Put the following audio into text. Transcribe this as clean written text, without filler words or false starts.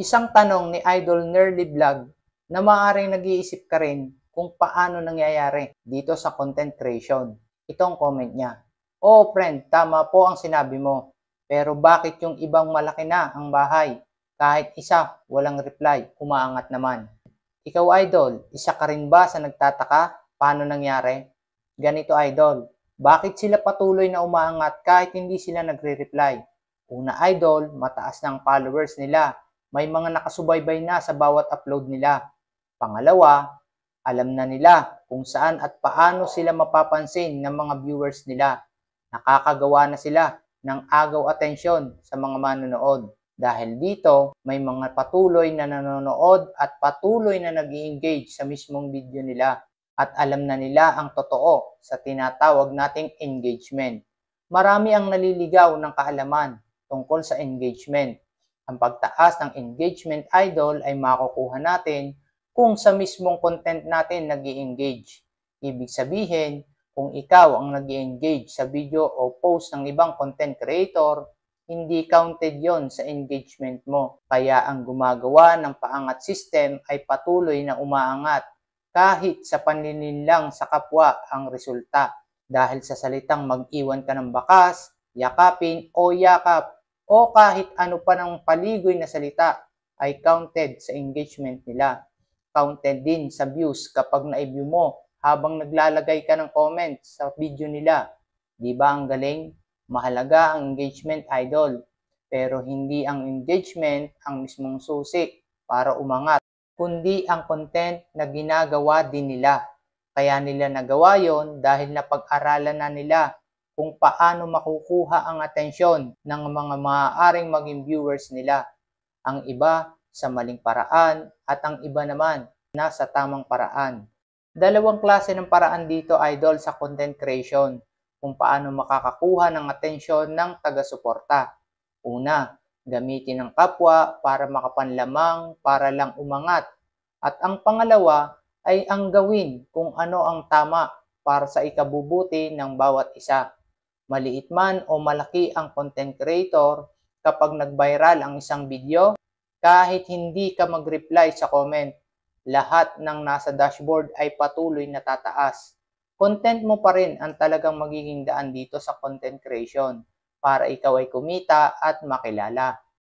Isang tanong ni Idol Nerly Vlog na maaaring nag-iisip ka rin kung paano nangyayari dito sa content creation. Ito ang comment niya. Oo friend, tama po ang sinabi mo. Pero bakit yung ibang malaki na ang bahay? Kahit isa, walang reply, umaangat naman. Ikaw idol, isa ka rin ba sa nagtataka? Paano nangyari? Ganito idol, bakit sila patuloy na umaangat kahit hindi sila nagre-reply? Una idol, mataas na ang followers nila. May mga nakasubaybay na sa bawat upload nila. Pangalawa, alam na nila kung saan at paano sila mapapansin ng mga viewers nila. Nakakagawa na sila ng agaw atensyon sa mga manonood. Dahil dito, may mga patuloy na nanonood at patuloy na nag-i-engage sa mismong video nila. At alam na nila ang totoo sa tinatawag nating engagement. Marami ang naliligaw ng kaalaman tungkol sa engagement. Ang pagtaas ng engagement idol ay makukuha natin kung sa mismong content natin nag-i-engage. Ibig sabihin, kung ikaw ang nag-i-engage sa video o post ng ibang content creator, hindi counted yon sa engagement mo. Kaya ang gumagawa ng paangat system ay patuloy na umaangat kahit sa panlinin lang sa kapwa ang resulta. Dahil sa salitang mag-iwan ka ng bakas, yakapin o yakap, o kahit ano pa ng paligoy na salita ay counted sa engagement nila. Counted din sa views kapag na-view mo habang naglalagay ka ng comments sa video nila. Di ba ang galing? Mahalaga ang engagement idol. Pero hindi ang engagement ang mismong susi para umangat, kundi ang content na ginagawa din nila. Kaya nila nagawa yon dahil napag-aralan na nila kung paano makukuha ang atensyon ng mga maaaring maging viewers nila. Ang iba sa maling paraan at ang iba naman nasa tamang paraan. Dalawang klase ng paraan dito idol sa content creation kung paano makakakuha ng atensyon ng taga-suporta. Una, gamitin ang kapwa para makapanlamang para lang umangat. At ang pangalawa ay ang gawin kung ano ang tama para sa ikabubuti ng bawat isa. Maliit man o malaki ang content creator, kapag nag-viral ang isang video, kahit hindi ka mag-reply sa comment, lahat ng nasa dashboard ay patuloy na tataas. Content mo pa rin ang talagang magiging daan dito sa content creation para ikaw ay kumita at makilala.